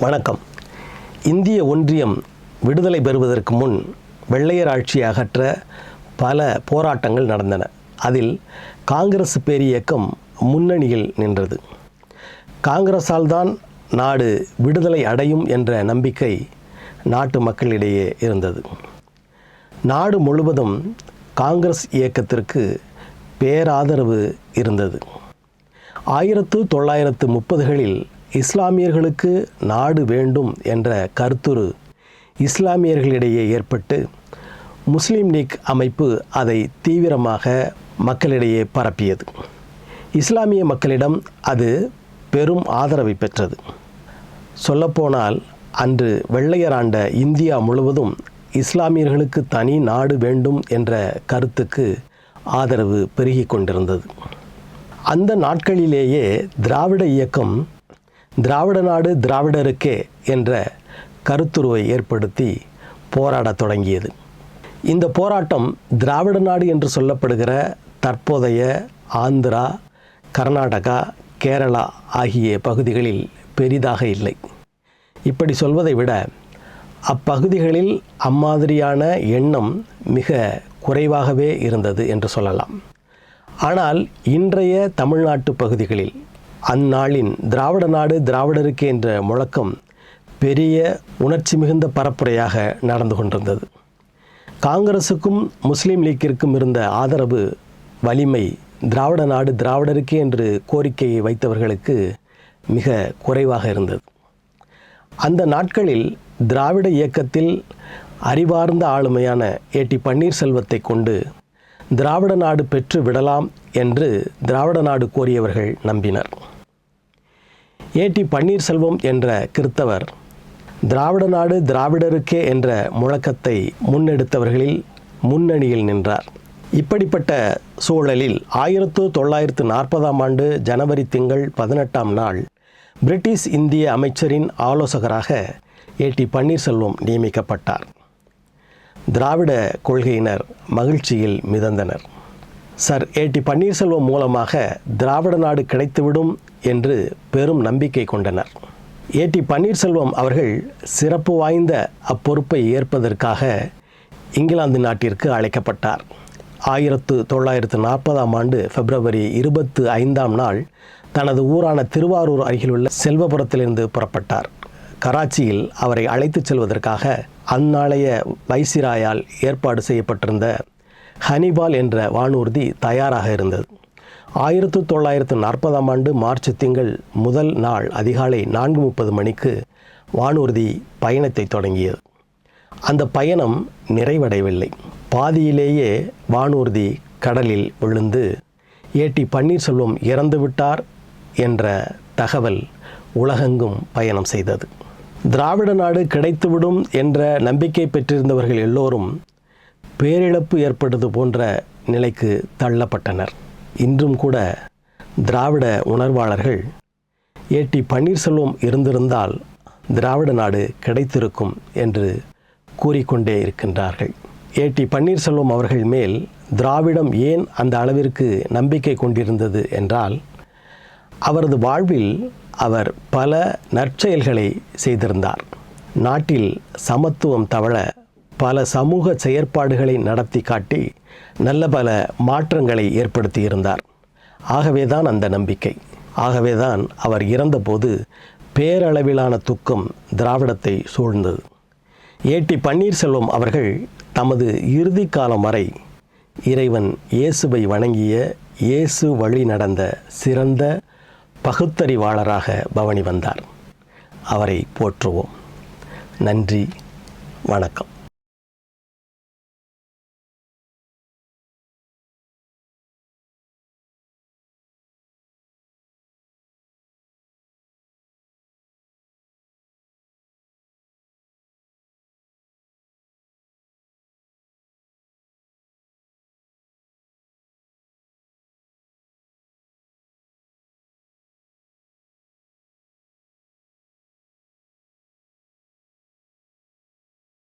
வணக்கம். இந்திய ஒன்றியம் விடுதலை பெறுவதற்கு முன் வெள்ளையர் ஆட்சியை அகற்ற பல போராட்டங்கள் நடந்தன. அதில் காங்கிரஸ் பேரியக்கம் முன்னணியில் நின்றது. காங்கிரஸால் தான் நாடு விடுதலை அடையும் என்ற நம்பிக்கை நாட்டு மக்களிடையே இருந்தது. நாடு முழுவதும் காங்கிரஸ் இயக்கத்திற்கு பேராதரவு இருந்தது. 1930களில் இஸ்லாமியர்களுக்கு நாடு வேண்டும் என்ற கருத்துரு இஸ்லாமியர்களிடையே ஏற்பட்டு முஸ்லீம் லீக் அமைப்பு அதை தீவிரமாக மக்களிடையே பரப்பியது. இஸ்லாமிய மக்களிடம் அது பெரும் ஆதரவை பெற்றது. சொல்லப்போனால் அன்று வெள்ளையர் ஆண்ட இந்தியா முழுவதும் இஸ்லாமியர்களுக்கு தனி நாடு வேண்டும் என்ற கருத்துக்கு ஆதரவு பெருகி கொண்டிருந்தது. அந்த நாட்களிலேயே திராவிட இயக்கம் திராவிட நாடு திராவிடருக்கே என்ற கருத்துருவை ஏற்படுத்தி போராடத் தொடங்கியது. இந்த போராட்டம் திராவிட நாடு என்று சொல்லப்படுகிற தற்போதைய ஆந்திரா, கர்நாடகா, கேரளா ஆகிய பகுதிகளில் பெரிதாக இல்லை. இப்படி சொல்வதை விட அப்பகுதிகளில் அம்மாதிரியான எண்ணம் மிக குறைவாகவே இருந்தது என்று சொல்லலாம். ஆனால் இன்றைய தமிழ்நாட்டு பகுதிகளில் அந்நாளின் திராவிட நாடு திராவிடருக்கு என்ற முழக்கம் பெரிய உணர்ச்சி மிகுந்த பரப்புரையாக நடந்து கொண்டிருந்தது. காங்கிரசுக்கும் முஸ்லீம் லீக்கிற்கும் இருந்த ஆதரவு வலிமை திராவிட நாடு திராவிடருக்கு என்று கோரிக்கையை வைத்தவர்களுக்கு மிக குறைவாக இருந்தது. அந்த நாட்களில் திராவிட இயக்கத்தில் அறிவார்ந்த ஆளுமையான ஏ.டி. பன்னீர்செல்வத்தை கொண்டு திராவிட நாடு பெற்று விடலாம் என்று திராவிட நாடு கோரியவர்கள் நம்பினர். ஏ.டி. பன்னீர்செல்வம் என்ற கிறித்தவர் திராவிட நாடு திராவிடருக்கே என்ற முழக்கத்தை முன்னெடுத்தவர்களில் முன்னணியில் நின்றார். இப்படிப்பட்ட சூழலில் 1940ஆம் ஆண்டு ஜனவரி திங்கள் 18ஆம் நாள் பிரிட்டிஷ் இந்திய அமைச்சரின் ஆலோசகராக ஏ.டி. பன்னீர்செல்வம் நியமிக்கப்பட்டார். திராவிட கொள்கையினர் மகிழ்ச்சியில் மிதந்தனர். சர் ஏ.டி. பன்னீர்செல்வம் மூலமாக திராவிட நாடு கிடைத்துவிடும் என்று பெரும் நம்பிக்கை கொண்டனர். ஏ.டி. பன்னீர்செல்வம் அவர்கள் சிறப்பு வாய்ந்த அப்பொறுப்பை ஏற்பதற்காக இங்கிலாந்து நாட்டிற்கு அழைக்கப்பட்டார். 1940ஆம் ஆண்டு பிப்ரவரி 25ஆம் நாள் தனது ஊரான திருவாரூர் அருகிலுள்ள செல்வபுரத்திலிருந்து புறப்பட்டார். கராச்சியில் அவரை அழைத்துச் செல்வதற்காக அந்நாளைய வைசிராயால் ஏற்பாடு செய்யப்பட்டிருந்த ஹனிபால் என்ற வானூர்தி தயாராக இருந்தது. 1940ஆம் ஆண்டு மார்ச் திங்கள் முதல் நாள் அதிகாலை 4:30 மணிக்கு வானூர்தி பயணத்தை தொடங்கியது. அந்த பயணம் நிறைவடையவில்லை. பாதியிலேயே வானூர்தி கடலில் விழுந்து ஏ.டி. பன்னீர்செல்வம் இறந்துவிட்டார் என்ற தகவல் உலகெங்கும் பயணம் செய்தது. திராவிட நாடு கிடைத்துவிடும் என்ற நம்பிக்கை பெற்றிருந்தவர்கள் எல்லோரும் பேரிழப்பு ஏற்பட்டது போன்ற நிலைக்கு தள்ளப்பட்டனர். இன்றும் கூட திராவிட உணர்வாளர்கள் ஏ.டி. பன்னீர்செல்வம் இருந்திருந்தால் திராவிட நாடு கிடைத்திருக்கும் என்று கூறிக்கொண்டே இருக்கின்றார்கள். ஏ.டி. பன்னீர்செல்வம் அவர்கள் மேல் திராவிடம் ஏன் அந்த அளவிற்கு நம்பிக்கை கொண்டிருந்தது என்றால், அவரது வாழ்வில் அவர் பல நற்செயல்களை செய்திருந்தார். நாட்டில் சமத்துவம் தவழ பல சமூக செயற்பாடுகளை நடத்தி காட்டி நல்ல பல மாற்றங்களை ஏற்படுத்தியிருந்தார். ஆகவேதான் அந்த நம்பிக்கை. ஆகவேதான் அவர் இறந்தபோது பேரளவிலான துக்கம் திராவிடத்தை சூழ்ந்தது. ஏ.டி. பன்னீர்செல்வம் அவர்கள் தமது இறுதி காலம் வரை இறைவன் இயேசுவை வணங்கிய, இயேசு வழி நடந்த சிறந்த பகுத்தறிவாளராக பவனி வந்தார். அவரை போற்றுவோம். நன்றி, வணக்கம்.